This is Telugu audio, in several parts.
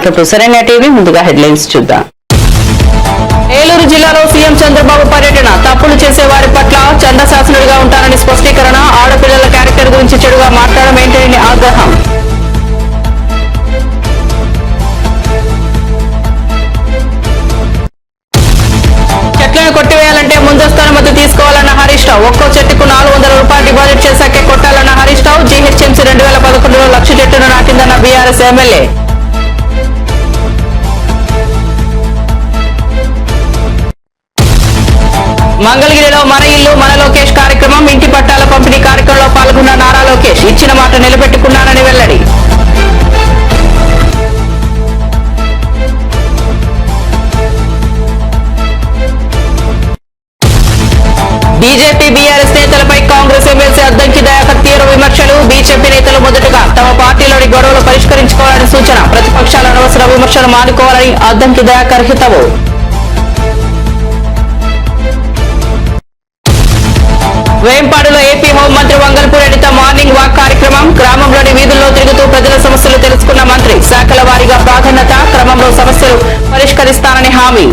Welcome to Saranya TV. ముందుగా హెడ్లైన్స్ చూద్దాం. ఏలూరు జిల్లాలో సీఎం చంద్రబాబు పర్యటన. తప్పులు చేసే వారి పట్ల చండశాసనుడిగా ఉంటారని స్పష్టీకరణ. ఆడపిల్లల క్యారెక్టర్ గురించి చెడుగా మాట్లాడడం ఏంటని ఆగ్రహం. చెట్లను కొట్టివేయాలంటే ముందస్తు అనుమతి తీసుకోవాలన్న హరీష్ రావు. ఒక్కో చెట్టుకు 400 రూపాయలు డిపాజిట్ చేశాకే కొట్టాలన్న హరీష్ రావు. జీహెచ్ఎంసీ 2011లో 1,00,000 చెట్టును నాటిందన్న బీఆర్ఎస్ ఎమ్మెల్యే. మంగళగిరిలో మన ఇల్లు మన లోకేష్ కార్యక్రమం. ఇంటి పట్టాల పంపిణీ కార్యక్రమంలో పాల్గొన్న నారా లోకేష్ ఇచ్చిన మాట నిలబెట్టుకున్నానని వెల్లడి. బీజేపీ బీఆర్ఎస్ నేతలపై కాంగ్రెస్ ఎమ్మెల్సీ అద్దంకి దయాకర్ తీవ్ర విమర్శలు. బీజేపీ నేతలు మొదటగా తమ పార్టీలోని గొడవలు పరిష్కరించుకోవాలని సూచన. ప్రతిపక్షాల అనవసర విమర్శలు మానుకోవాలని అద్దంకి దయాకర్ హితవు. వేంపాడులో ఏపీ హోంమంత్రి వంగల్పూడి అనిత మార్నింగ్ వాక్ కార్యక్రమం. గ్రామంలోని వీధుల్లో తిరుగుతూ ప్రజల సమస్యలు తెలుసుకున్న మంత్రి. శాఖల వారీగా ప్రాధాన్యత క్రమంలో సమస్యలు పరిష్కరిస్తానని హామీ.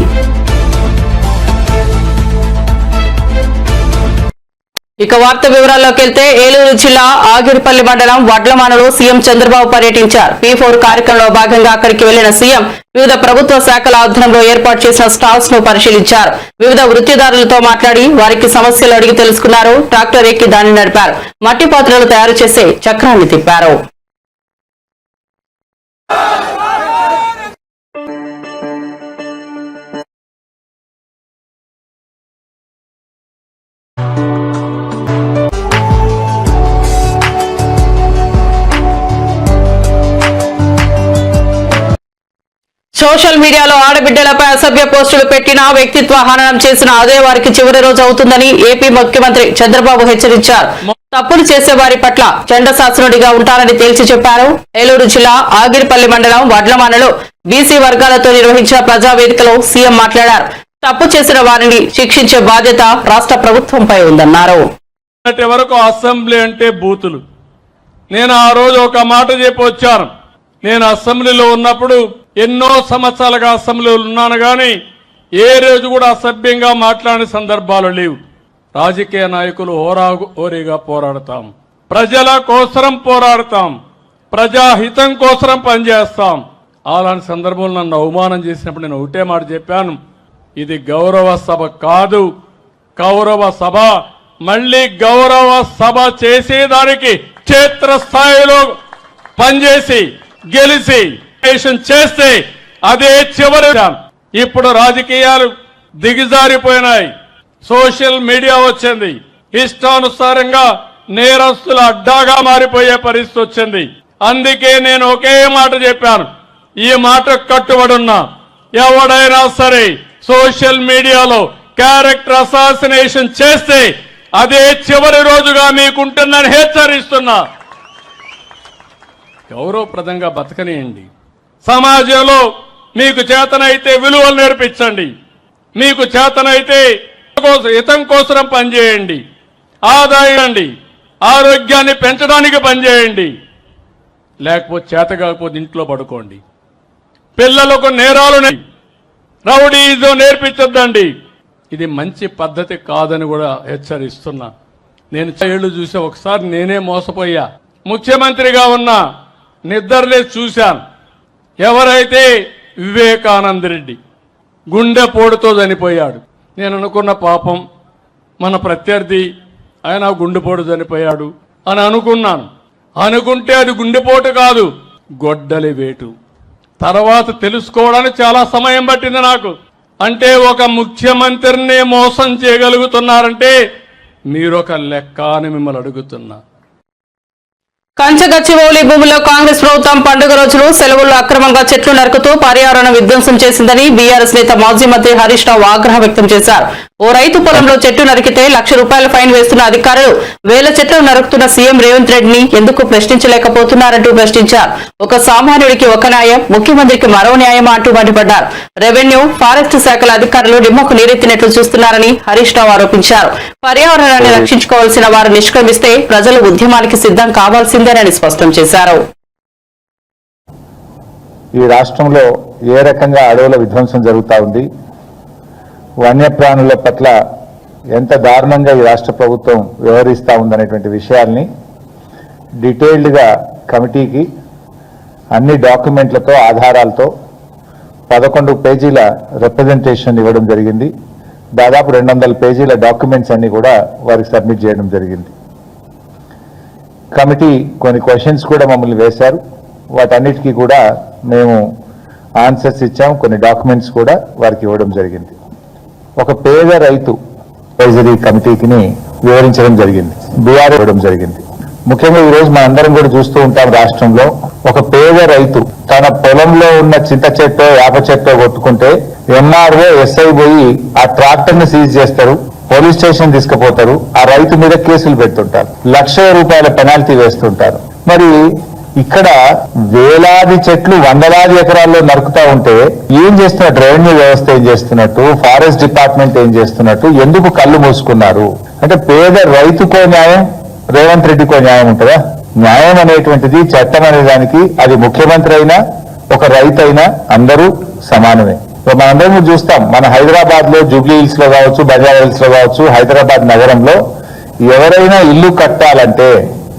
ఇక వార్త వివరాల్లోకి వెళ్తే ఏలూరు జిల్లా ఆగిరిపల్లి మండలం వడ్లమానలో సీఎం చంద్రబాబు పర్యటించారు. P4 కార్యక్రమంలో భాగంగా అక్కడికి వెళ్లిన సీఎం వివిధ ప్రభుత్వ శాఖల ఆధ్వర్యంలో ఏర్పాటు చేసిన స్టాల్స్ ను పరిశీలించారు. వివిధ వృత్తిదారులతో మాట్లాడి వారికి సమస్యలు అడిగి తెలుసుకున్నారు. ట్రాక్టర్ ఎక్కి దాన్ని నడిపారు. మట్టి పాత్రలు తయారు చేసే చక్రాన్ని తిప్పారు. సోషల్ మీడియాలో ఆడబిడ్డలపై అసభ్య పోస్టులు పెట్టినా వ్యక్తిత్వ హననం చేసిన అదే వారికి చివరి రోజు అవుతుందని ఏపీ ముఖ్యమంత్రి చంద్రబాబు హెచ్చరించారు. తప్పులు చేసే వారి పట్ల చండశాసనుడిగా ఉంటారని తేల్చి చెప్పారు. ఏలూరు జిల్లా ఆగిరిపల్లి మండలం వడ్లమానలో బీసీ వర్గాలతో నిర్వహించిన ప్రజావేదికలో సీఎం మాట్లాడారు. తప్పు చేసిన వారిని శిక్షించే బాధ్యత రాష్ట్ర ప్రభుత్వంపై ఉందన్నారు. వరకు అసెంబ్లీ అంటే బూతులు. నేను ఆ రోజు ఒక మాట చెప్పి వచ్చాను. నేను అసెంబ్లీలో ఉన్నప్పుడు ఎన్నో సంవత్సరాలుగా అసెంబ్లీలో ఉన్నాను కానీ ఏ రోజు కూడా అసభ్యంగా మాట్లాడిన సందర్భాలు లేవు. రాజకీయ నాయకులు హోరీగా పోరాడతాం, ప్రజల కోసం పోరాడతాం, ప్రజాహితం కోసం పనిచేస్తాం. అలాంటి సందర్భంలో నన్ను అవమానం చేసినప్పుడు నేను ఒకటే మాట చెప్పాను, ఇది గౌరవ సభ కాదు, కౌరవ సభ. మళ్ళీ గౌరవ సభ చేసేదానికి క్షేత్రస్థాయిలో పనిచేసి గెలిచి చేస్తే అదే చివరి. ఇప్పుడు రాజకీయాలు దిగజారిపోయినాయి, సోషల్ మీడియా వచ్చింది, ఇష్టానుసారంగా నేరస్తుల అడ్డాగా మారిపోయే పరిస్థితి వచ్చింది. అందుకే నేను ఒకే మాట చెప్పాను, ఈ మాట కట్టుబడున్నా. ఎవడైనా సరే సోషల్ మీడియాలో క్యారెక్టర్ అసాసినేషన్ చేస్తే అదే చివరి రోజుగా మీకుంటుందని హెచ్చరిస్తున్నా. గౌరవప్రదంగా బతకనియండి. సమాజంలో మీకు చేతనైతే విలువలు నేర్పించండి, మీకు చేతనైతే హితం కోసం పనిచేయండి, ఆదాయండి, ఆరోగ్యాన్ని పెంచడానికి పనిచేయండి. లేకపోతే చేత కాకపోతే ఇంట్లో పడుకోండి. పిల్లలకు నేరాలు రౌడీజం నేర్పించొద్దండి. ఇది మంచి పద్ధతి కాదని కూడా హెచ్చరిస్తున్నా. నేను ఏళ్ళు చూసా, ఒకసారి నేనే మోసపోయా. ముఖ్యమంత్రిగా ఉన్నా నిద్రలే చూశాను. ఎవరైతే వివేకానంద రెడ్డి గుండెపోటుతో చనిపోయాడు. నేను అనుకున్న పాపం మన ప్రత్యర్థి ఆయన గుండెపోటు చనిపోయాడు అని అనుకున్నాను. అనుకుంటే అది గుండెపోటు కాదు, గొడ్డలి వేటు. తర్వాత తెలుసుకోవడానికి చాలా సమయం పట్టింది నాకు. అంటే ఒక ముఖ్యమంత్రిని మోసం చేయగలుగుతున్నారంటే మీరొక లెక్క అని మిమ్మల్ని అడుగుతున్నా. కంచగచ్చిబౌలి భూమిలో కాంగ్రెస్ ప్రభుత్వం పండుగ రోజులు సెలవుల్లో అక్రమంగా చెట్లు నరుకుతూ పర్యావరణ విధ్వంసం చేసిందని బీఆర్ఎస్ నేత మాజీ మంత్రి హరీష్ రావు ఆగ్రహం వ్యక్తం చేశారు. ఓ రైతు పొలంలో చెట్టు నరికితే ₹1,00,000 ఫైన్ వేస్తున్న అధికారులు వేల చెట్లు నరుకుతున్న సీఎం రేవంత్ రెడ్డిని ఎందుకు ప్రశ్నించలేకపోతున్నారంటూ ప్రశ్నించారు. ఒక సామాన్యుడికి ఒక న్యాయం, ముఖ్యమంత్రికి మరో న్యాయం అంటూ మండిపడ్డారు. రెవెన్యూ, ఫారెస్ట్ శాఖల అధికారులు నిమ్మకు నీరెత్తినట్లు చూస్తున్నారని హరీష్ రావు ఆరోపించారు. పర్యావరణాన్ని రక్షించుకోవాల్సిన వారు నిష్క్రమిస్తే ప్రజలు ఉద్యమానికి సిద్ధం కావాల్సిందేనని స్పష్టం చేశారు. ఈ రాష్ట్రంలో ఏ రకంగా అడవుల విధ్వంసం జరుగుతూ ఉంది, వన్యప్రాణుల పట్ల ఎంత దారుణంగా ఈ రాష్ట్ర ప్రభుత్వం వ్యవహరిస్తూ ఉందనేటువంటి విషయాల్ని డీటెయిల్డ్గా కమిటీకి అన్ని డాక్యుమెంట్లతో ఆధారాలతో 11 పేజీల రిప్రజెంటేషన్ ఇవ్వడం జరిగింది. దాదాపు 200 పేజీల డాక్యుమెంట్స్ అన్ని కూడా వారికి సబ్మిట్ చేయడం జరిగింది. కమిటీ కొన్ని క్వశ్చన్స్ కూడా మమ్మల్ని వేశారు. వాటన్నిటికీ కూడా మేము ఆన్సర్స్ ఇచ్చాం. కొన్ని డాక్యుమెంట్స్ కూడా వారికి ఇవ్వడం జరిగింది. ఒక పేద రైతు అడ్వైజరీ కమిటీకి వివరించడం జరిగింది, బీఆర్ ఇవ్వడం జరిగింది. ముఖ్యంగా ఈరోజు మనందరం కూడా చూస్తూ ఉంటాం, రాష్ట్రంలో ఒక పేద రైతు తన పొలంలో ఉన్న చింత చెట్టో వేప చెట్టో కొట్టుకుంటే ఎంఆర్ఓ ఎస్ఐ పోయి ఆ ట్రాక్టర్ ని సీజ్ చేస్తారు, పోలీస్ స్టేషన్ తీసుకుపోతారు, ఆ రైతు మీద కేసులు పెడుతుంటారు, ₹1,00,000 పెనాల్టీ వేస్తుంటారు. మరి ఇక్కడ వేలాది చెట్లు వందలాది ఎకరాల్లో నరుకుతా ఉంటే ఏం చేస్తున్నట్టు, రెవెన్యూ వ్యవస్థ ఏం చేస్తున్నట్టు, ఫారెస్ట్ డిపార్ట్మెంట్ ఏం చేస్తున్నట్టు, ఎందుకు కళ్ళు మూసుకున్నారు? అంటే పేద రైతుకో న్యాయం, రేవంత్ రెడ్డికో న్యాయం ఉంటుందా? న్యాయం అనేటువంటిది, చట్టం అనే దానికి అది ముఖ్యమంత్రి అయినా ఒక రైతు అయినా అందరూ సమానమే. మనందరం చూస్తాం, మన హైదరాబాద్ లో జూబ్లీ హిల్స్ లో కావచ్చు, బంజారా హిల్స్ లో కావచ్చు, హైదరాబాద్ నగరంలో ఎవరైనా ఇల్లు కట్టాలంటే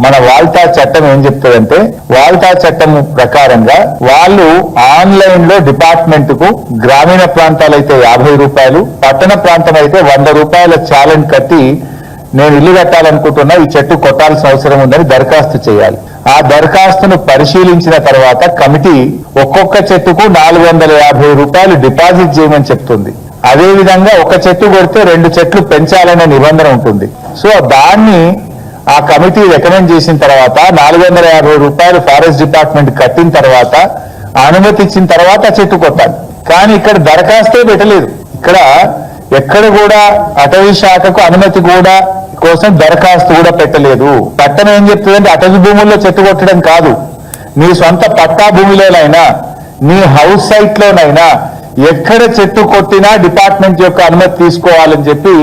మన వాల్టా చట్టం ఏం చెప్తుందంటే, వాల్టా చట్టం ప్రకారంగా వాళ్ళు ఆన్లైన్ లో డిపార్ట్మెంట్ కు గ్రామీణ ప్రాంతాలైతే ₹50, పట్టణ ప్రాంతం అయితే ₹100 ఛాలెంజ్ కట్టి నేను ఇల్లు కట్టాలనుకుంటున్నా, ఈ చెట్టు కొట్టాల్సిన అవసరం ఉందని దరఖాస్తు చేయాలి. ఆ దరఖాస్తును పరిశీలించిన తర్వాత కమిటీ ఒక్కొక్క చెట్టుకు ₹450 డిపాజిట్ చేయమని చెప్తుంది. అదేవిధంగా ఒక చెట్టు కొడితే 2 చెట్లు పెంచాలనే నిబంధన ఉంటుంది. సో దాన్ని ఆ కమిటీ రికమెండ్ చేసిన తర్వాత ₹450 ఫారెస్ట్ డిపార్ట్మెంట్ కట్టిన తర్వాత అనుమతి ఇచ్చిన తర్వాత చెట్టు కొట్టాలి. కానీ ఇక్కడ దరఖాస్తే పెట్టలేదు. ఇక్కడ ఎక్కడ కూడా అటవీ శాఖకు అనుమతి కూడా కోసం దరఖాస్తు కూడా పెట్టలేదు. చట్టం ఏం చెప్తుందంటే అటవీ భూముల్లో చెట్టు కొట్టడం కాదు, నీ సొంత పట్టా భూమిలోనైనా నీ హౌస్ సైట్ లోనైనా ఎక్కడ చెట్టు కొట్టినా డిపార్ట్మెంట్ యొక్క అనుమతి తీసుకోవాలని చెప్పి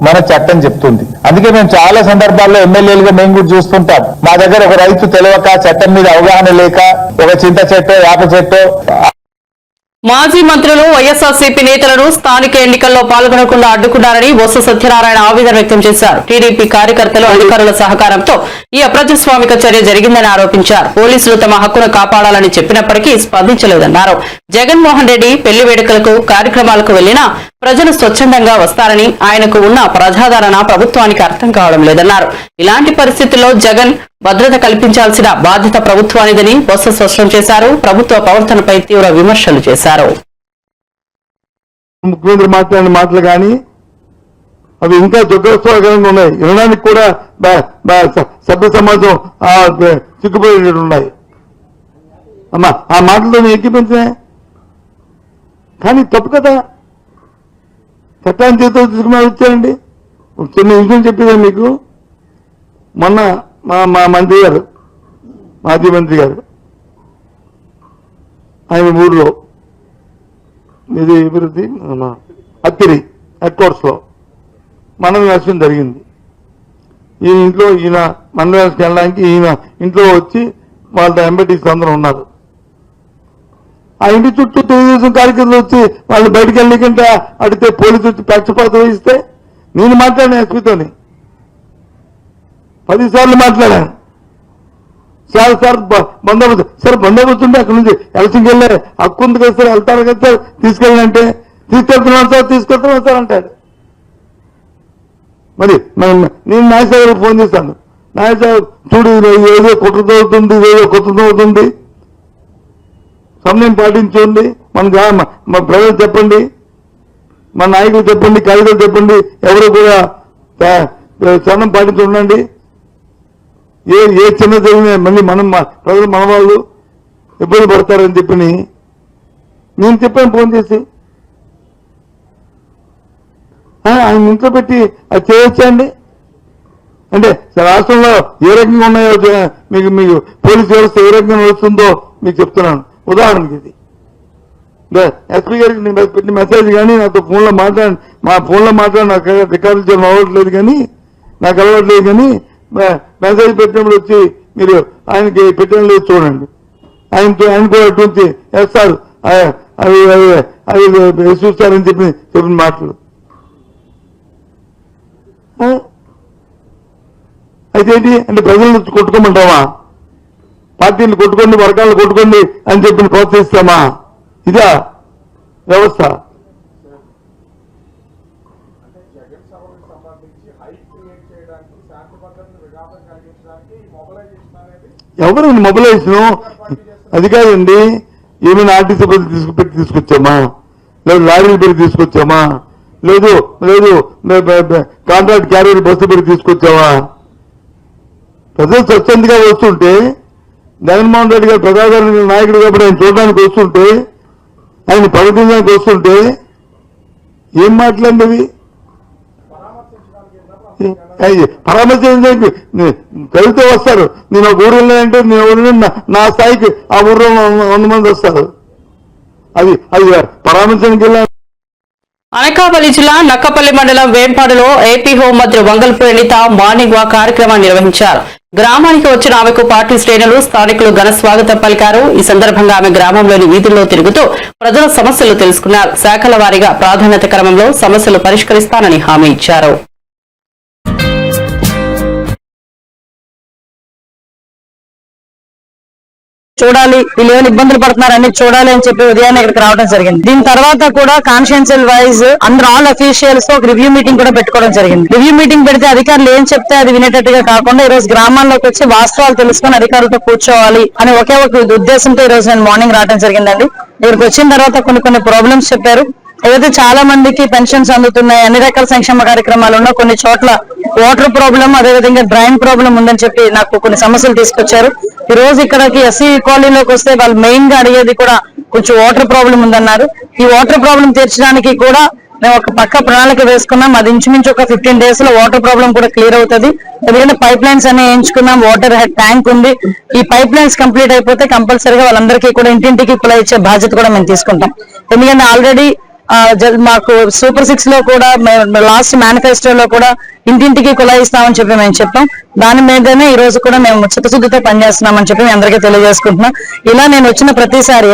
మన చట్టం చెప్తుంది. అందుకే మేము చాలా సందర్భాల్లో ఎమ్మెల్యేలుగా మేము కూడా చూస్తుంటాం, మా దగ్గర ఒక రైతు తెలియక, చట్టం మీద అవగాహన లేక ఒక చింత చెట్టో వేప చెట్టో. మాజీ మంత్రులు వైఎస్ఆర్సీపీ నేతలను స్థానిక ఎన్నికల్లో పాల్గొనకుండా అడ్డుకున్నారని బొత్స సత్యనారాయణ ఆవేదన వ్యక్తం చేశారు. టీడీపీ కార్యకర్తలు, అధికారుల సహకారంతో ఈ అప్రజాస్వామిక చర్య జరిగిందని ఆరోపించారు. పోలీసులు తమ హక్కును కాపాడాలని చెప్పినప్పటికీ స్పందించలేదన్నారు. జగన్మోహన్ రెడ్డి పెళ్లి వేడుకలకు, కార్యక్రమాలకు వెళ్లినా ప్రజలు స్వచ్ఛందంగా వస్తారని, ఆయనకు ఉన్న ప్రజాదరణ ప్రభుత్వానికి అర్థం కావడం లేదన్నారు. ఇలాంటి పరిస్థితుల్లో జగన్ భద్రత కల్పించాల్సిన బాధ్యత ప్రభుత్వానిదని బొత్స స్పష్టం చేశారు. ప్రభుత్వ ప్రవర్తనపై తీవ్ర విమర్శలు చేశారు. ముఖ్యమంత్రి మాట్లాడిన మాటలు కానీ అవి ఇంకా దుఃఖస్వాగరంగా ఉన్నాయి. వినడానికి కూడా సభ్య సమాజం సిగ్గుపోయేటట్టు ఉన్నాయి. అమ్మా ఆ మాటలతో ఎక్కిపించాయి కానీ తప్పు కదా. చట్టాన్ని చేతితో తీసుకుని వచ్చారండి. చిన్న విషయం చెప్పేదా మీకు, మొన్న మా మంత్రి గారు, మాజీ మంత్రి గారు, ఆయన ఊర్లో ఇది అభివృద్ధి అత్తిరి హెడ్ క్వార్టర్స్ లో మనం వేసడం జరిగింది. ఈయన ఇంట్లో ఈయన మన వేసుకు వెళ్ళడానికి ఈయన ఇంట్లో వచ్చి వాళ్ళ ఎంబటీస్ అందరూ ఉన్నారు. ఆ ఇంటి చుట్టూ తెలుగుదేశం కార్యకర్తలు వచ్చి వాళ్ళు బయటకు వెళ్ళకంటే అడిగితే పోలీసు వచ్చి పక్షపాతం వహిస్తే నేను మాట్లాడాను ఎస్పీతోని 10 సార్లు మాట్లాడాను. సార్ బందోబస్తు, సార్ బందోబస్తు ఉంటే అక్కడ నుంచి ఎలక్షన్కి వెళ్ళే హక్కు ఉంది కదా సార్, వెళ్తారు కదా సార్, తీసుకెళ్ళాలంటే తీసుకెళ్తున్నాను సార్ అంటాడు. మరి నేను నాయసాగర్ గారికి ఫోన్ చేశాను, నాయసాగర్ చూడు ఏదో కుట్రతో అవుతుంది, ఏదో కుట్రతో అవుతుంది, సమయం పాటించండి, మన ప్రజలు చెప్పండి, మన నాయకులు చెప్పండి, కార్యకర్తలు చెప్పండి, ఎవరు కూడా సమయం పాటించి ఉండండి. ఏ చిన్న జరిగినా మళ్ళీ ప్రజలు మన వాళ్ళు ఇబ్బంది పడతారని చెప్పి నేను చెప్పాను ఫోన్ చేసి. ఆయన ఇంట్లో పెట్టి అది చేయొచ్చండి అంటే రాష్ట్రంలో ఏ రకంగా ఉన్నాయో మీకు పోలీసు వ్యవస్థ ఏ రకంగా వస్తుందో మీకు చెప్తున్నాను. ఉదాహరణకి ఇది ఎస్పీ గారికి పెట్టిన మెసేజ్ కానీ నాతో ఫోన్లో మాట్లాడి నాకు రికార్డులు చేయడం అవ్వట్లేదు కానీ మెసేజ్ పెట్టినప్పుడు వచ్చి మీరు ఆయనకి పెట్టడం లేదు చూడండి. ఆయనతో అటువంటి వేస్తారు అవి చూస్తారని చెప్పిన మాటలు. అయితే ఏంటి అంటే ప్రజలను కొట్టుకోమంటావా? పార్టీలు కొట్టుకోండి, వర్గాలను కొట్టుకోండి అని చెప్పి ప్రోత్సహిస్తామా? ఇదా వ్యవస్థ? ఎవరు మొబిలైజేషన్? అది కాదండి, ఏమైనా ఆర్టీసీ బస్సు తీసుకొచ్చామా? లేదు లారీలు పెట్టి తీసుకొచ్చామా? లేదు కాంట్రాక్ట్ క్యారియర్ బస్సు పెట్టి తీసుకొచ్చావా? ప్రజలు స్వచ్ఛందంగా వస్తుంటే, జగన్మోహన్ రెడ్డి గారు ప్రజాదరణ నాయకుడు కాబట్టి ఆయన చూడడానికి వస్తుంటే, ఆయన పర్యటించడానికి వస్తుంటే ఏం మాట్లాడినవి? పరామర్శించడానికి కలిస్తే వస్తారు. నేను ఒక ఊరు వెళ్ళానంటే నేను నా స్థాయికి ఆ ఊర్లో 100 మంది వస్తారు. అది పరామర్శించడానికి వెళ్ళా. అనకాపల్లి జిల్లా నక్కపల్లి మండలం వేంపాడులో ఏపీ హోంమంత్రి వంగల్పూడి అనిత మార్నింగ్ వాక్ కార్యక్రమాన్ని నిర్వహించారు. గ్రామానికి వచ్చిన ఆమెకు పార్టీ శ్రేణులు, స్థానికులు ఘన స్వాగతం పలికారు. ఈ సందర్భంగా ఆమె గ్రామంలోని వీధుల్లో తిరుగుతూ ప్రజల సమస్యలు తెలుసుకున్నారు. శాఖల వారీగా ప్రాధాన్యత క్రమంలో సమస్యలు పరిష్కరిస్తానని హామీ ఇచ్చారు. చూడాలి, వీళ్ళు ఏమైనా ఇబ్బందులు పడుతున్నారని చూడాలి అని చెప్పి ఉదయాన్నే ఇక్కడికి రావడం జరిగింది. దీని తర్వాత కూడా కాన్స్టిట్యూన్షియల్ వైజ్ అందరూ ఆల్ అఫీషియల్స్ ఒక రివ్యూ మీటింగ్ కూడా పెట్టుకోవడం జరిగింది. రివ్యూ మీటింగ్ పెడితే అధికారులు ఏం చెప్తే అది వినేటట్టుగా కాకుండా ఈ రోజు గ్రామాల్లోకి వచ్చి వాస్తవాలు తెలుసుకుని అధికారులతో కూర్చోవాలి అని ఒకే ఒక ఉద్దేశంతో ఈ రోజు నేను మార్నింగ్ రావడం జరిగిందండి. ఇక్కడికి వచ్చిన తర్వాత కొన్ని ప్రాబ్లమ్స్ చెప్పారు. ఏదైతే చాలా మందికి పెన్షన్స్ అందుతున్నాయి, అన్ని రకాల సంక్షేమ కార్యక్రమాలు ఉన్నా కొన్ని చోట్ల వాటర్ ప్రాబ్లం, అదేవిధంగా డ్రైన్ ప్రాబ్లం ఉందని చెప్పి నాకు కొన్ని సమస్యలు తీసుకొచ్చారు. ఈ రోజు ఇక్కడికి ఎస్సీ కాలనీలోకి వస్తే వాళ్ళు మెయిన్ గా అడిగేది కూడా కొంచెం వాటర్ ప్రాబ్లం ఉందన్నారు. ఈ వాటర్ ప్రాబ్లం తీర్చడానికి కూడా మేము ఒక పక్క ప్రణాళిక వేసుకున్నాం. అది ఇంచుమించు ఒక 15 days లో వాటర్ ప్రాబ్లం కూడా క్లియర్ అవుతుంది. ఎందుకంటే పైప్ లైన్స్ అన్ని వేయించుకున్నాం, వాటర్ హెడ్ ట్యాంక్ ఉంది. ఈ పైప్ లైన్స్ కంప్లీట్ అయిపోతే కంపల్సరీగా వాళ్ళందరికీ కూడా ఇంటింటికి కుళాయి ఇచ్చే బాధ్యత కూడా మేము తీసుకుంటాం. ఎందుకంటే ఆల్రెడీ మాకు సూపర్ 6 లో కూడా లాస్ట్ మేనిఫెస్టోలో కూడా ఇంటింటికి కుళాయి ఇస్తామని చెప్పి మేము చెప్పాం. దాని మీదనే ఈ రోజు కూడా మేము చిత్తశుద్ధితో పనిచేస్తున్నామని చెప్పి మీ అందరికీ తెలియజేసుకుంటున్నాం. ఇలా నేను వచ్చిన ప్రతిసారి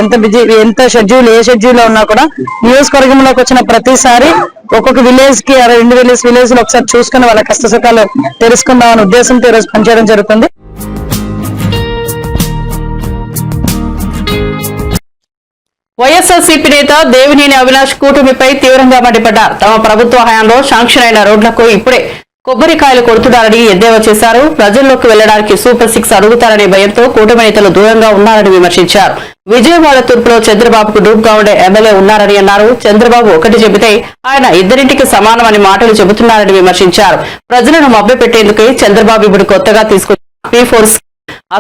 ఎంత షెడ్యూల్ ఏ షెడ్యూల్ లో ఉన్నా కూడా నియోజకవర్గంలోకి వచ్చిన ప్రతిసారి ఒక్కొక్క విలేజ్ కి 2 విలేజ్ లో ఒకసారి చూసుకుని వాళ్ళ కష్ట సుఖాలు తెలుసుకుందామనే ఉద్దేశంతో ఈ రోజు పనిచేయడం జరుగుతుంది. వైఎస్ఆర్సీపీ నేత దేవినేని అవినాష్ కూటమిపై తీవ్రంగా మండిపడ్డారు. తమ ప్రభుత్వ హయాంలో శాంక్షన్ అయిన రోడ్లకు ఇప్పుడే కొబ్బరికాయలు కొడుతున్నారని ఎద్దేవా చేశారు. ప్రజల్లోకి వెళ్లడానికి సూపర్ 6 అడుగుతారనే భయంతో కూటమి నేతలు దూరంగా ఉన్నారని విమర్శించారు. విజయవాడ తూర్పులో చంద్రబాబుకు డూప్గా ఉండే ఎమ్మెల్యే ఉన్నారని అన్నారు. చంద్రబాబు ఒకటి చెబితే ఆయన ఇద్దరింటికి సమానమని మాటలు చెబుతున్నారని విమర్శించారు. ప్రజలను మభ్యపెట్టేందుకే చంద్రబాబు ఇప్పుడు కొత్తగా తీసుకొచ్చిన P4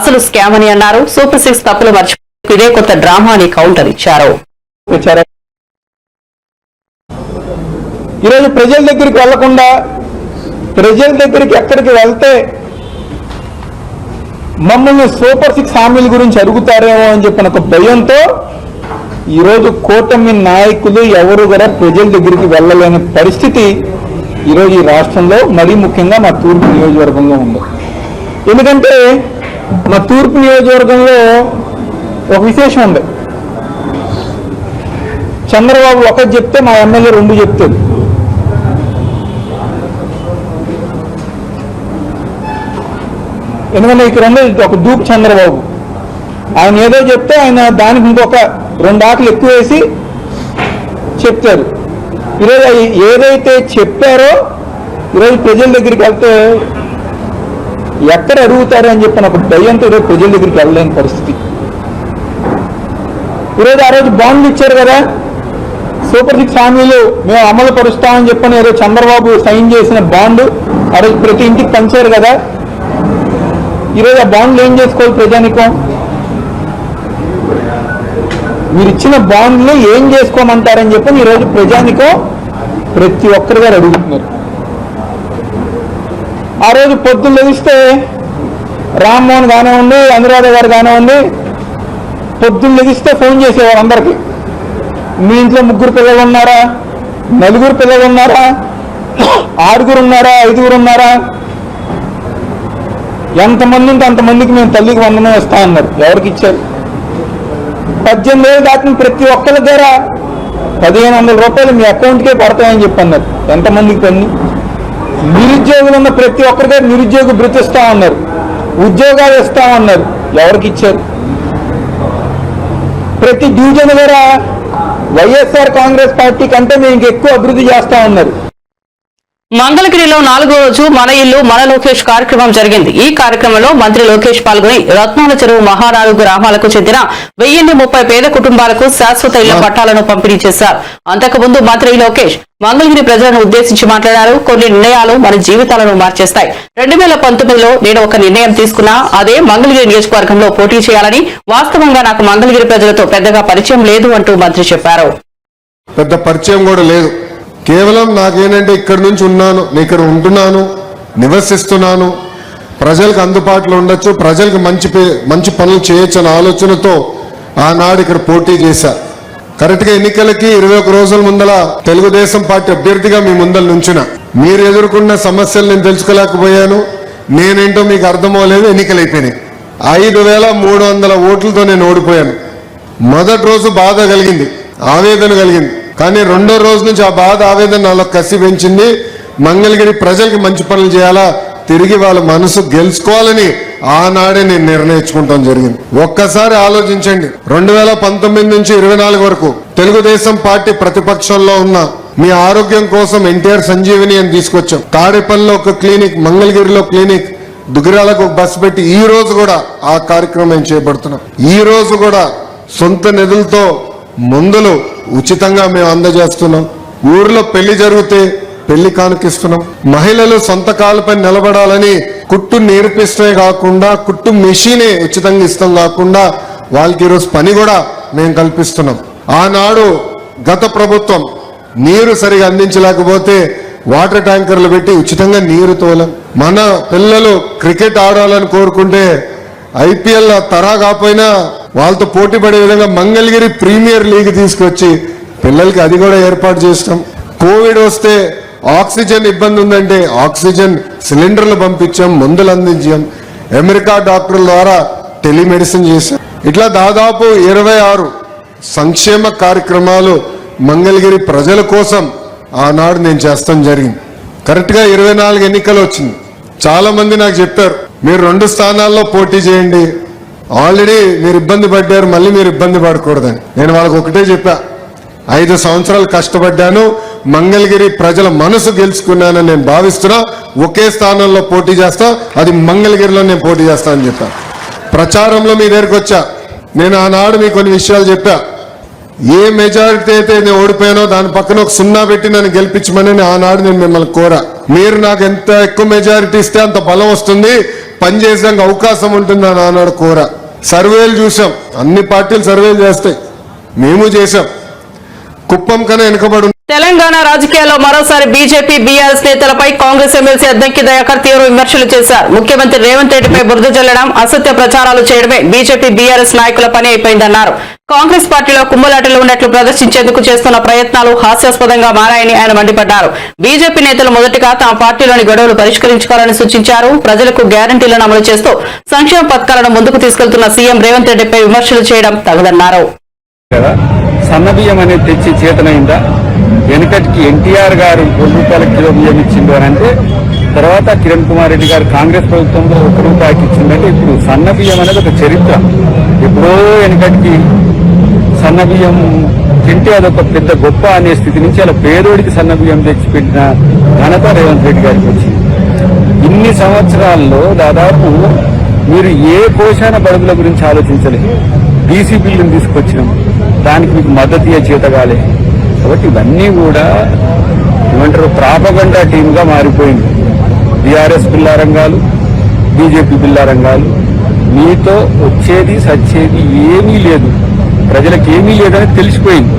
అసలు స్కామ్ అని అన్నారు. సూపర్ 6 తప్పులు మర్చిపోయి ఇదే కొత్త డ్రామా అని కౌంటర్ ఇచ్చారు. ఈరోజు ప్రజల దగ్గరికి వెళ్లకుండా ప్రజల దగ్గరికి ఎక్కడికి వెళ్తే మమ్మల్ని సూపర్ 6 హామీల గురించి అడుగుతారేమో అని చెప్పిన ఒక భయంతో ఈరోజు కూటమి నాయకులు ఎవరు కూడా ప్రజల దగ్గరికి వెళ్ళలేని పరిస్థితి ఈరోజు ఈ రాష్ట్రంలో మరీ ముఖ్యంగా మా తూర్పు నియోజకవర్గంలో ఉంది. ఎందుకంటే మా తూర్పు నియోజకవర్గంలో ఒక విశేషం ఉంది. చంద్రబాబు ఒకటి చెప్తే మా ఎమ్మెల్యే 2 చెప్తాడు. ఎందుకంటే ఇక్కడ ఒక దూకు చంద్రబాబు, ఆయన ఏదో చెప్తే ఆయన దానికి ఇంకొక 2 ఆటలు ఎక్కువ వేసి చెప్తారు. ఈరోజు ఏదైతే చెప్పారో ఈరోజు ప్రజల దగ్గరికి వెళ్తే ఎక్కడ అడుగుతారు అని చెప్పిన ఒక భయంతో ఈరోజు ప్రజల దగ్గరికి వెళ్ళలేని పరిస్థితి. ఈరోజు ఆ రోజు బాండ్లు ఇచ్చారు కదా, సూపర్ 6 హామీలు మేము అమలు పరుస్తామని చెప్పని ఈరోజు చంద్రబాబు సైన్ చేసిన బాండ్ ఆ రోజు ప్రతి ఇంటికి పంచారు కదా. ఈరోజు ఆ బాండ్లు ఏం చేసుకోవాలి ప్రజానికం? మీరు ఇచ్చిన బాండ్లు ఏం చేసుకోమంటారని చెప్పని ఈరోజు ప్రజానికం ప్రతి ఒక్కరి గారు అడుగుతున్నారు. ఆ రోజు పొద్దున్న లభిస్తే రామ్మోహన్ కానివ్వండి, అనురాధ గారు కానివ్వండి, పొద్దున్న లభిస్తే ఫోన్ చేసేవారు అందరికీ. మీ ఇంట్లో 3 పిల్లలు ఉన్నారా, 4 పిల్లలు ఉన్నారా, 6 ఉన్నారా, 5 ఉన్నారా, ఎంతమంది ఉంటే అంతమందికి మేము తల్లికి వందనం ఇస్తా అన్నారు. ఎవరికి ఇచ్చారు? 18 ఏళ్ళు దాటిన ప్రతి ఒక్కరి దగ్గర 1500 రూపాయలు మీ అకౌంట్కే పడతాయని చెప్పి అన్నారు. ఎంతమందికి పని? నిరుద్యోగులు ఉన్న ప్రతి ఒక్కరిగా నిరుద్యోగ భృతి ఇస్తామన్నారు, ఉద్యోగాలు ఇస్తామన్నారు. ఎవరికి ఇచ్చారు? ప్రతి డివిజన్ దగ్గర వైఎస్ఆర్ కాంగ్రెస్ పార్టీ కంటే మేము ఇంకెక్కువ అభివృద్ధి చేస్తామన్నారు. మంగళగిరిలో 4వ రోజు మన ఇల్లు మన లోకేష్ కార్యక్రమం జరిగింది. ఈ కార్యక్రమంలో మంత్రి లోకేష్ పాల్గొని రత్నాల చెరువు మహారారు గ్రామాలకు చెందిన 1030 పేద కుటుంబాలకు శాశ్వత ఇళ్ల పట్టాలను పంపిణీ చేశారు. అంతకుముందు మంత్రి లోకేష్ మంగళగిరి ప్రజలను ఉద్దేశించి మాట్లాడారు. కొన్ని నిర్ణయాలు మన జీవితాలను మార్చేస్తాయి. 2019లో నేను ఒక నిర్ణయం తీసుకున్నా, అదే మంగళగిరి నియోజకవర్గంలో పోటీ చేయాలని. వాస్తవంగా నాకు మంగళగిరి ప్రజలతో పెద్దగా పరిచయం లేదు అంటూ మంత్రి చెప్పారు. పెద్ద పరిచయం కూడా లేదు. కేవలం నాకేంటంటే ఇక్కడ నుంచి ఉన్నాను, నేను ఇక్కడ ఉంటున్నాను, నివసిస్తున్నాను, ప్రజలకు అందుబాటులో ఉండొచ్చు, ప్రజలకు మంచి పనులు చేయొచ్చు అనే ఆలోచనతో ఆనాడు ఇక్కడ పోటీ చేశా. కరెక్ట్ గా ఎన్నికలకి 21 రోజుల ముందల తెలుగుదేశం పార్టీ అభ్యర్థిగా మీ ముందల నుంచిన. మీరు ఎదుర్కొన్న సమస్యలు నేను తెలుసుకోలేకపోయాను, నేనేంటో మీకు అర్థమవలేదు. ఎన్నికలైపోయినాయి. 5300 ఓట్లతో నేను ఓడిపోయాను. మొదటి రోజు బాధ కలిగింది, ఆవేదన కలిగింది. కానీ రెండో రోజు నుంచి ఆ బాధ ఆవేదన నాలో కసి పెంచింది. మంగళగిరి ప్రజలకి మంచి పనులు చేయాలా, తిరిగి వాళ్ళ మనసు గెలుచుకోవాలని ఆనాడే నేను నిర్ణయించుకుంటాం జరిగింది. ఒక్కసారి ఆలోచించండి, 2019 నుంచి 24 వరకు తెలుగుదేశం పార్టీ ప్రతిపక్షంలో ఉన్న మీ ఆరోగ్యం కోసం ఎన్టీఆర్ సంజీవిని అని తీసుకొచ్చాం. తాడేపల్లిలో ఒక క్లినిక్, మంగళగిరిలో క్లినిక్, దుగ్గిరాలకు ఒక బస్సు పెట్టి ఈ రోజు కూడా ఆ కార్యక్రమం చేపడుతున్నాం. ఈ రోజు కూడా సొంత నిధులతో మందులు ఉచితంగా మేము అందజేస్తున్నాం. ఊర్లో పెళ్లి జరిగితే పెళ్లి కానుకిస్తున్నాం. మహిళలు సొంత కాళ్ళపై నిలబడాలని కుట్టు నేర్పిస్తమే కాకుండా కుట్టు మెషినే ఉచితంగా ఇస్తాం కాకుండా వాళ్ళకి ఈరోజు పని కూడా మేము కల్పిస్తున్నాం. ఆనాడు గత ప్రభుత్వం నీరు సరిగా అందించలేకపోతే వాటర్ ట్యాంకర్లు పెట్టి ఉచితంగా నీరు తోలం. మన పిల్లలు క్రికెట్ ఆడాలని కోరుకుంటే ఐపీఎల్ తరా కాకపోయినా వాళ్ళతో పోటీ పడే విధంగా మంగళగిరి ప్రీమియర్ లీగ్ తీసుకొచ్చి పిల్లలకి అది కూడా ఏర్పాటు చేస్తాం. కోవిడ్ వస్తే ఆక్సిజన్ ఇబ్బంది ఉందంటే ఆక్సిజన్ సిలిండర్లు పంపించాం, మందులు అందించాం. అమెరికా డాక్టర్ల ద్వారా టెలిమెడిసిన్ చేశాం. ఇట్లా దాదాపు 26 సంక్షేమ కార్యక్రమాలు మంగళగిరి ప్రజల కోసం ఆనాడు నేను చేస్తాం జరిగింది. కరెక్ట్ గా 24 ఎన్నికలు వచ్చింది. చాలా మంది నాకు చెప్పారు, మీరు 2 స్థానాల్లో పోటీ చేయండి, ఆల్రెడీ మీరు ఇబ్బంది పడ్డారు, మళ్ళీ మీరు ఇబ్బంది పడకూడదని. నేను వాళ్ళకి ఒకటే చెప్పా, 5 సంవత్సరాలు కష్టపడ్డాను, మంగళగిరి ప్రజల మనసు గెలుచుకున్నానని నేను భావిస్తున్నా. ఒకే స్థానంలో పోటీ చేస్తా, అది మంగళగిరిలో నేను పోటీ చేస్తా అని చెప్పా. ప్రచారంలో మీ దగ్గరకు వచ్చా, నేను ఆనాడు మీకు కొన్ని విషయాలు చెప్పా. ఏ మెజారిటీ అయితే నేను ఓడిపోయానో దాని పక్కన ఒక 0 పెట్టి నన్ను గెలిపించమని ఆనాడు నేను మిమ్మల్ని కోరా. మీరు నాకు ఎంత ఎక్కువ మెజారిటీ ఇస్తే అంత బలం వస్తుంది, పనిచేసేందుకు అవకాశం ఉంటుంది అని ఆనాడు కోరా. సర్వేలు చూసాం, అన్ని పార్టీలు సర్వేలు చేస్తాయి, మేము చేశాం. కుప్పం కన్నా వెనుకబడి తెలంగాణ రాజకీయాల్లో మరోసారి బీజేపీ బీఆర్ఎస్ నేతలపై కాంగ్రెస్ ఎమ్మెల్సీ అద్దంకి దయాకర్ తీవ్ర విమర్శలు చేశారు. ముఖ్యమంత్రి రేవంత్ రెడ్డిపై బురద జల్లడం, అసత్య ప్రచారాలు చేయడమే బీజేపీ బీఆర్ఎస్ నాయకుల పని అయిపోయిందన్నారు. కాంగ్రెస్ పార్టీలో కుమ్మలాటలు ఉన్నట్లు ప్రదర్శించేందుకు చేస్తున్న ప్రయత్నాలు హాస్యాస్పదంగా మారాయని ఆయన మండిపడ్డారు. బీజేపీ నేతలు మొదటిగా తమ పార్టీలోని గొడవలు పరిష్కరించుకోవాలని సూచించారు. ప్రజలకు గ్యారంటీలను అమలు చేస్తూ సంక్షేమ పథకాలను ముందుకు తీసుకెళ్తున్న సీఎం రేవంత్ రెడ్డిపై విమర్శలు చేయడం తగదన్నారు. సన్నబియ్యం అనేది తెచ్చి చేతనైందా? వెనుకటికి ఎన్టీఆర్ గారు ₹1 కిలో బియ్యం ఇచ్చిండు అని అంటే, తర్వాత కిరణ్ కుమార్ రెడ్డి గారు కాంగ్రెస్ ప్రభుత్వంలో ₹1 ఇచ్చిందంటే, ఇప్పుడు సన్న బియ్యం అనేది ఒక చరిత్ర. ఎప్పుడో వెనుకటికి సన్న బియ్యం తింటే అదొక పెద్ద గొప్ప అనే స్థితి నుంచి అలా పేదోడికి సన్న బియ్యం తెచ్చిపెట్టిన ఘనత రేవంత్ రెడ్డి గారికి వచ్చింది. ఇన్ని సంవత్సరాల్లో దాదాపు మీరు ఏ పోషణ బడుగుల గురించి ఆలోచించలేదు. బీసీ బిల్లును తీసుకొచ్చినాం, దానికి మీకు మద్దతు చేతగాలే. కాబట్టి ఇవన్నీ కూడా ఏమంటారు, ప్రాపగండా టీమ్గా మారిపోయింది. బీఆర్ఎస్ బిల్లారంగాలు, బీజేపీ బిల్లారంగాలు. మీతో వచ్చేది సచ్చేది ఏమీ లేదు, ప్రజలకు ఏమీ లేదని తెలిసిపోయింది.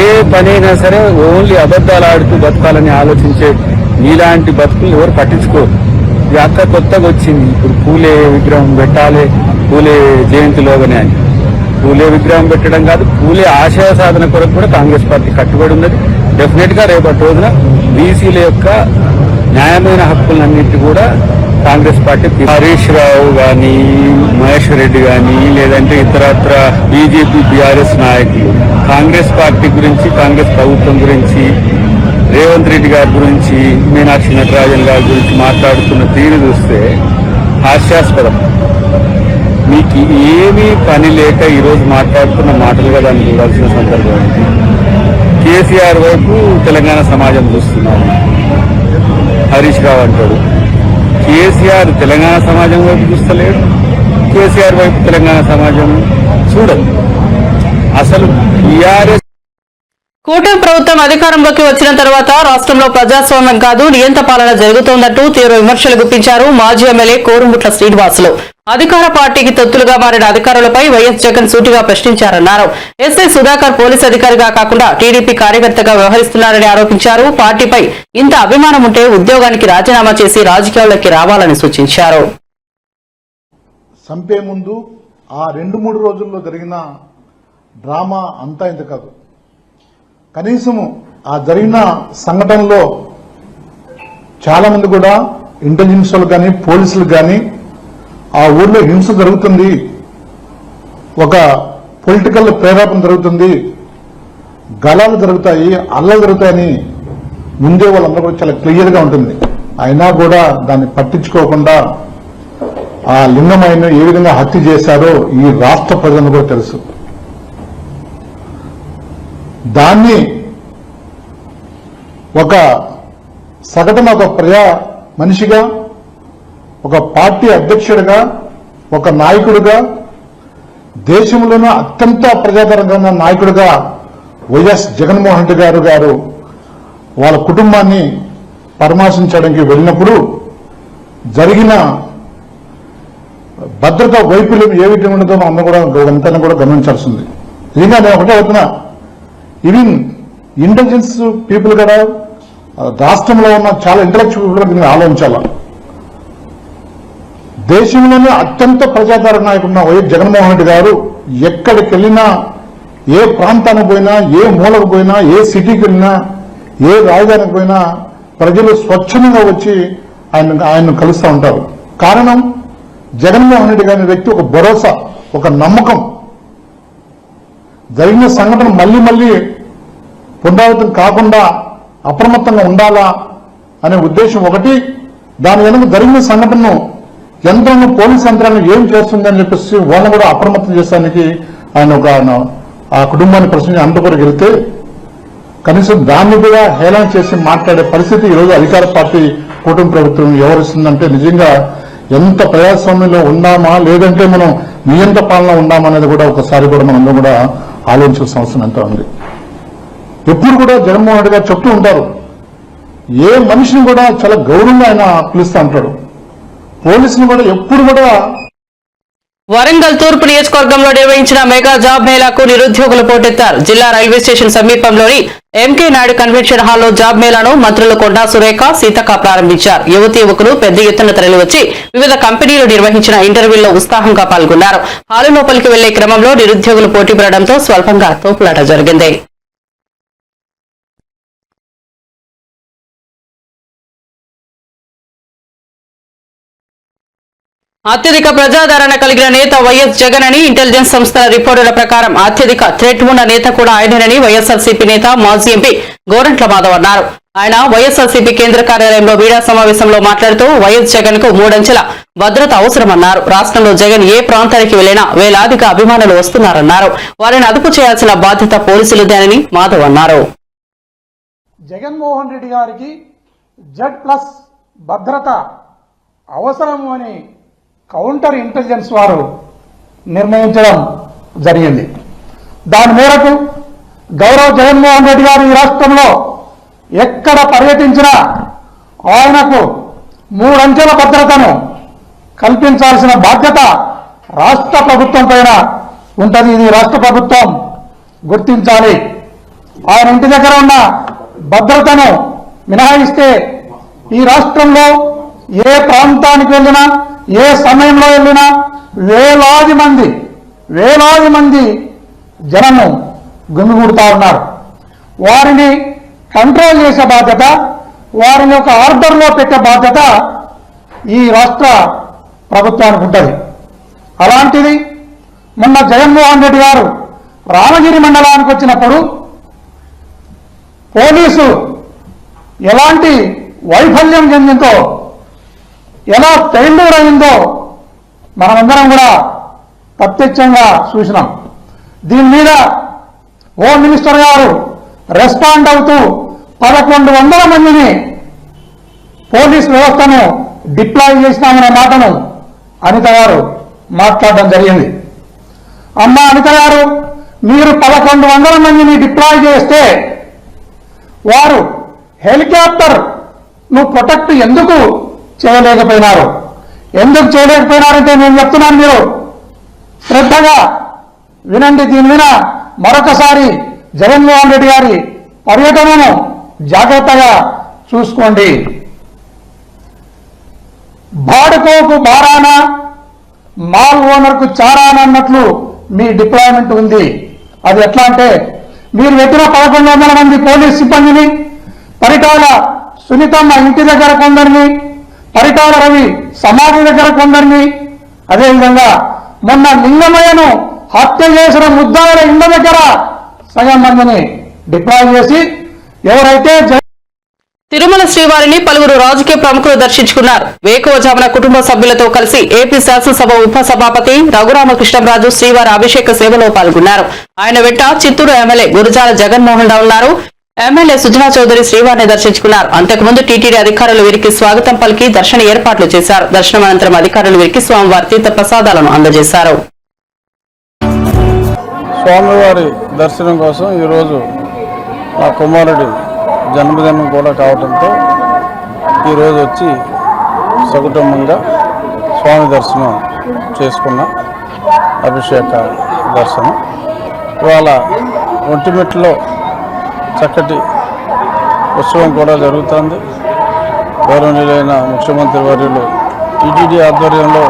ఏ పనైనా సరే ఓన్లీ అబద్ధాలు ఆడుతూ బతకాలని ఆలోచించే మీలాంటి బతుకులు ఎవరు పట్టించుకోరు. ఇది అక్క కొత్తగా వచ్చింది, ఇప్పుడు పూలే విగ్రహం పెట్టాలి, పూలే జయంతిలోగానే అని. పూలే విగ్రహం పెట్టడం కాదు, పూలే ఆశయ సాధన కొరకు కూడా కాంగ్రెస్ పార్టీ కట్టుబడి ఉన్నది. డెఫినెట్ గా రేపటి రోజున బీసీల యొక్క న్యాయమైన హక్కులన్నింటి కూడా కాంగ్రెస్ పార్టీ హరీష్ రావు గాని, మహేశ్వర్ రెడ్డి గాని, లేదంటే ఇతరత్ర బీజేపీ బీఆర్ఎస్ నాయకులు కాంగ్రెస్ పార్టీ గురించి, కాంగ్రెస్ ప్రభుత్వం గురించి, రేవంత్ రెడ్డి గారి గురించి, మీనాక్షి నటరాజన్ గారి గురించి మాట్లాడుతున్న తీరు చూస్తే హాస్యాస్పదం. మీకు ఏమీ పని లేక ఈరోజు మాట్లాడుతున్న మాటలుగా దాన్ని చూడాల్సిన సందర్భం ఉంది. కేసీఆర్ వైపు తెలంగాణ సమాజం చూస్తున్నారు. హరీష్ రావు అంటాడు, కేసీఆర్ తెలంగాణ సమాజం వైపు చూస్తలేడు, కేసీఆర్ వైపు తెలంగాణ సమాజం చూడదు. అసలు టీఆర్ఎస్ కూటమి ప్రభుత్వం అధికారంలోకి వచ్చిన తర్వాత రాష్ట్రంలో ప్రజాస్వామ్యం కాదు, నియంత పాలన జరుగుతోందంటూ తీవ్ర విమర్శలు గుప్పించారు మాజీ ఎమ్మెల్యే కోరుముట్ల శ్రీనివాసులు. అధికార పార్టీకి తొత్తులుగా మారిన అధికారులపై వైఎస్ జగన్ సూటిగా ప్రశ్నించారన్నారు. ఎస్ఐ సుధాకర్ పోలీస్ అధికారిగా కాకుండా టీడీపీ కార్యకర్తగా వ్యవహరిస్తున్నారని ఆరోపించారు. పార్టీపై ఇంత అభిమానం ఉంటే ఉద్యోగానికి రాజీనామా చేసి రాజకీయాల్లోకి రావాలని సూచించారు. సంపే ముందు ఆ 2-3 రోజుల్లో జరిగిన డ్రామా అంతా ఇంత కాదు. కనీసము ఆ జరిగిన సంఘటనలో చాలా మంది కూడా ఇంటెలిజెన్స్ వాళ్ళు కానీ, పోలీసులు కానీ ఆ ఊర్లో హింస జరుగుతుంది, ఒక పొలిటికల్ ప్రేరేపణ జరుగుతుంది, గలాలు జరుగుతాయి, అల్లలు జరుగుతాయని ముందే వాళ్ళందరూ కూడా చాలా క్లియర్గా ఉంటుంది. అయినా కూడా దాన్ని పట్టించుకోకుండా ఆ లింగమైన ఏ విధంగా హత్య చేశారో ఈ రాష్ట్ర ప్రజలకు కూడా తెలుసు. దాన్ని ఒక సగటున ఒక ప్రజా మనిషిగా, ఒక పార్టీ అధ్యక్షుడిగా, ఒక నాయకుడిగా, దేశంలోనే అత్యంత ప్రజాదరణగా ఉన్న నాయకుడిగా వైఎస్ జగన్మోహన్ రెడ్డి గారు వాళ్ళ కుటుంబాన్ని పరామర్శించడానికి వెళ్ళినప్పుడు జరిగిన భద్రతా వైఫల్యం ఏ విధంగా ఉండదో మనం కూడా అంతా కూడా గమనించాల్సింది. నిజంగా నేను ఒకటే అవుతున్నా, ఈవెన్ ఇంటెలిజెన్స్ పీపుల్ కూడా రాష్ట్రంలో ఉన్న చాలా ఇంటలెక్చువల్ పీపుల్ దీన్ని ఆలోచించాల. దేశంలోనే అత్యంత ప్రజాదరణ నాయకుడున్న వైఎస్ జగన్మోహన్ రెడ్డి గారు ఎక్కడికి వెళ్ళినా, ఏ ప్రాంతానికి పోయినా, ఏ మూలకు పోయినా, ఏ సిటీకి వెళ్ళినా, ఏ రాజధానికి పోయినా ప్రజలు స్వచ్ఛందంగా వచ్చి ఆయన్ను కలుస్తూ ఉంటారు. కారణం జగన్మోహన్ రెడ్డి గారి వ్యక్తి ఒక భరోసా, ఒక నమ్మకం. జరిగిన సంఘటన మళ్లీ మళ్లీ పునరావృతం కాకుండా అప్రమత్తంగా ఉండాలా అనే ఉద్దేశం ఒకటి. దాని వెనుక జరిగిన సంఘటనను యంత్రాంగం, పోలీసు యంత్రాంగం ఏం చేస్తుందని చెప్పేసి వాళ్ళని కూడా అప్రమత్తం చేసడానికి ఆయన ఆ కుటుంబాన్ని ప్రశ్నించి అంతవరకు వెళ్తే కనీసం దాన్ని కూడా హేళన చేసి మాట్లాడే పరిస్థితి ఈరోజు అధికార పార్టీ కూటమి ప్రభుత్వం వ్యవహరిస్తుందంటే నిజంగా ఎంత ప్రజాస్వామ్యంలో ఉన్నామా, లేదంటే మనం నియంత పాలన ఉన్నామా అనేది కూడా ఒకసారి కూడా మనం కూడా ఆలోచించాల్సిన అవసరం ఎంత ఉంది. ఎప్పుడు కూడా జగన్మోహన్ రెడ్డి గారు చెప్తూ ఉంటారు, ఏ మనిషిని కూడా చాలా గౌరవంగా ఆయన పిలుస్తూ ఉంటాడు. పోలీసుని కూడా ఎప్పుడు కూడా. వరంగల్ తూర్పు నియోజకవర్గంలో నిర్వహించిన మెగా జాబ్ మేళాకు నిరుద్యోగులు పోటెత్తారు. జిల్లా రైల్వే స్టేషన్ సమీపంలోని ఎంకే నాయుడు కన్వెన్షన్ హాల్లో జాబ్ మేళాను మంత్రులు కొండా సురేఖ, సీతక్క ప్రారంభించారు. యువతీ యువకులు పెద్ద ఎత్తున తరలివచ్చి వివిధ కంపెనీలు నిర్వహించిన ఇంటర్వ్యూల్లో ఉత్సాహంగా పాల్గొన్నారు. హాలు లోపలికి వెళ్లే క్రమంలో నిరుద్యోగులు పోటీ పడడంతో స్వల్పంగా తోపులాట జరిగింది. అత్యధిక ప్రజాదరణ కలిగిన నేత వైఎస్ జగన్ అని ఇంటెలిజెన్స్ సంస్థల రిపోర్టుల ప్రకారం అత్యధిక థ్రెట్ ఉన్న నేత కూడా ఆయనేనని వైఎస్ఆర్సీపీ నేత మాజీ ఎంపీ గోరంట్ల మాధవ్ అన్నారు. ఆయన వైఎస్ఆర్సీపీ కేంద్ర కార్యాలయంలో మీడియా సమావేశంలో మాట్లాడుతూ వైఎస్ జగన్ కు 3 అంచెల భద్రత అవసరమన్నారు. రాష్ట్రంలో జగన్ ఏ ప్రాంతానికి వెళ్లినా వేలాదిగా అభిమానులు వస్తున్నారన్నారు. వారిని అదుపు చేయాల్సిన బాధ్యత పోలీసులదేనని మాధవ్ అన్నారు. జగన్మోహన్ రెడ్డి గారికి Z+ భద్రత అవసరము అని కౌంటర్ ఇంటెలిజెన్స్ వారు నిర్ణయించడం జరిగింది. దాని మేరకు గౌరవ జగన్మోహన్ రెడ్డి గారు ఈ రాష్ట్రంలో ఎక్కడ పర్యటించినా ఆయనకు 3 అంచెల భద్రతను కల్పించాల్సిన బాధ్యత రాష్ట్ర ప్రభుత్వం పైన ఉంటుంది. ఇది రాష్ట్ర ప్రభుత్వం గుర్తించాలి. ఆయన ఇంటి దగ్గర ఉన్న భద్రతను మినహాయిస్తే ఈ రాష్ట్రంలో ఏ ప్రాంతానికి వెళ్ళినా, ఏ సమయంలో వెళ్ళినా వేలాది మంది జనము గుమిగూడుతా ఉన్నారు. వారిని కంట్రోల్ చేసే బాధ్యత, వారిని ఒక ఆర్డర్లో పెట్టే బాధ్యత ఈ రాష్ట్ర ప్రభుత్వానికి ఉంటుంది. అలాంటిది మొన్న జగన్మోహన్ రెడ్డి గారు రామగిరి మండలానికి వచ్చినప్పుడు పోలీసు ఎలాంటి వైఫల్యం చెందిందో, ఎలా ఫెయిల్యూర్ అయిందో మనమందరం కూడా ప్రత్యక్షంగా చూసినాం. దీని మీద హోమ్ మినిస్టర్ గారు రెస్పాండ్ అవుతూ 1100 మందిని పోలీస్ వ్యవస్థను డిప్లాయ్ చేసినామనే మాటను అనిత గారు మాట్లాడడం జరిగింది. అమ్మ అనిత గారు, మీరు 1100 మందిని డిప్లాయ్ చేస్తే వారు హెలికాప్టర్ ప్రొటెక్ట్ ఎందుకు చేయలేకపోయినారు? ఎందుకు చేయలేకపోయినారంటే నేను చెప్తున్నాను, మీరు శ్రద్ధగా వినండి. దీని మీద మరొకసారి జగన్మోహన్ రెడ్డి గారి పర్యటనను జాగ్రత్తగా చూసుకోండి. బాడుకోకు బారానా, మాల్ ఓనర్కు చారానా అన్నట్లు మీ డిప్లాయ్మెంట్ ఉంది. అది ఎట్లా అంటే, మీరు పెట్టిన 1100 మంది పోలీస్ సిబ్బందిని పరిటాల సునీతమ్మ ఇంటి దగ్గర కొందరిని, పరిటాల రవి సమాధి దగ్గర కొందరిని, అదేవిధంగా మొన్న లింగమయ్యను హత్య చేసిన ముద్దాయిల ఇళ్ల దగ్గర సగం మందిని డిప్లాయ్ చేసి ఎవరైతే తిరుమల శ్రీవారిని పలువురు రాజకీయ ప్రముఖులు దర్శించుకున్నారు. వేకువజామున కుటుంబ సభ్యులతో కలిసి ఏపీ శాసనసభ ఉపసభాపతి రఘురామకృష్ణంరాజు శ్రీవారి అభిషేక సేవలో పాల్గొన్నారు. ఆయన వెంట చిత్తూరు ఎమ్మెల్యే గురజాల జగన్మోహన్ రావు ఉన్నారు. ఎమ్మెల్యే సుజనా చౌదరి శ్రీవారిని దర్శించుకున్నారు. అంతకుముందు టీటీడీ అధికారులు వీరికి స్వాగతం పలికి దర్శన ఏర్పాట్లు చేశారు. దర్శనం అనంతరం అధికారులు వీరికి స్వామివారి తీర్థ ప్రసాదాలను అందజేశారు. స్వామివారి దర్శనం కోసం ఈరోజు మా కుమారుడి జన్మదినం కూడా కావడంతో ఈరోజు వచ్చి సకుటుంబంగా స్వామి దర్శనం చేసుకున్న అభిషేక దర్శనం. ఇవాళ ఒంటిమిట్టలో చక్కటి ఉత్సవం కూడా జరుగుతుంది. గౌరవనీయులైన ముఖ్యమంత్రి వర్యులు టీటీడీ ఆధ్వర్యంలో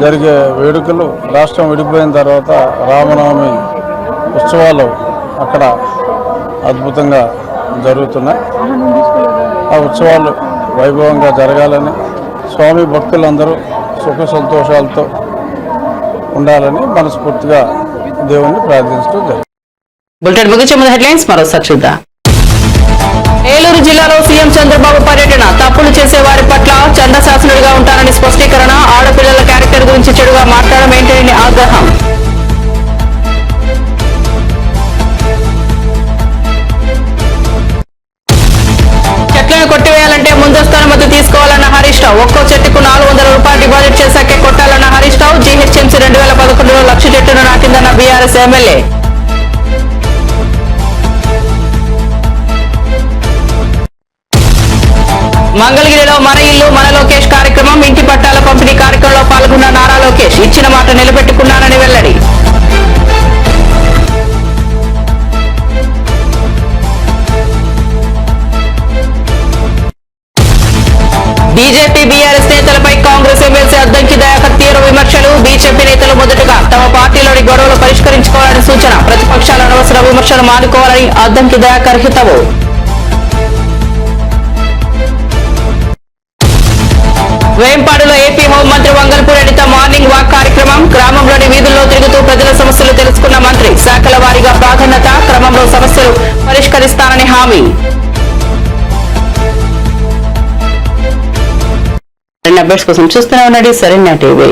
జరిగే వేడుకలు, రాష్ట్రం విడిపోయిన తర్వాత రామనవమి ఉత్సవాలు అక్కడ అద్భుతంగా జరుగుతున్నాయి. ఆ ఉత్సవాలు వైభవంగా జరగాలని, స్వామి భక్తులందరూ సుఖ సంతోషాలతో ఉండాలని మనస్ఫూర్తిగా దేవుణ్ణి ప్రార్థించడం జరిగింది. బులెటిన్ ముగించే ముందు హెడ్లైన్స్ మరోసారి చూద్దాం. ఏలూరు జిల్లాలో సీఎం చంద్రబాబు పర్యటన. తప్పులు చేసే వారి పట్ల చంద్రశాసనుడిగా ఉంటారని స్పష్టీకరణ. ఆడపిల్లల క్యారెక్టర్ గురించి చెడుగా మాట్లాడడం ఏంటని ఆగ్రహం. చెట్లను కొట్టివేయాలంటే ముందస్తు అనుమతి తీసుకోవాలన్న హరీష్ రావు. ఒక్కో చెట్టుకు 400 రూపాయలు డిపాజిట్ చేశాకే కొట్టాలన్న హరీష్ రావు. జీహెచ్ఎంసీ 2011లో 1,00,000 చెట్టును నాటిందన్న బీఆర్ఎస్ ఎమ్మెల్యే. మంగళగిరిలో మన ఇల్లు మన లోకేష్ కార్యక్రమం. ఇంటి పట్టాల పంపిణీ కార్యక్రమంలో పాల్గొన్న నారా లోకేష్ ఇచ్చిన మాట నిలబెట్టుకున్నానని వెల్లడి. బీజేపీ బీఆర్ఎస్ నేతలపై కాంగ్రెస్ ఎమ్మెల్సీ అద్దంకి దయాకర్ తీవ్ర విమర్శలు. బీజేపీ నేతలు మొదటగా తమ పార్టీలోని గొడవలు పరిష్కరించుకోవాలని సూచన. ప్రతిపక్షాల అనవసర విమర్శలు మానుకోవాలని అద్దంకి దయాకర్ హితవు. వేంపాడులో ఏపీ హోంమంత్రి వంగల్పూడి అనిత మార్నింగ్ వాక్ కార్యక్రమం. గ్రామంలోని వీధుల్లో తిరుగుతూ ప్రజల సమస్యలు తెలుసుకున్న మంత్రి. శాఖల వారీగా ప్రాధాన్యత క్రమంలో సమస్యలు పరిష్కరిస్తానని హామీ. అప్డేట్స్ కోసం చూస్తూనే ఉండండి సరైన టీవీ.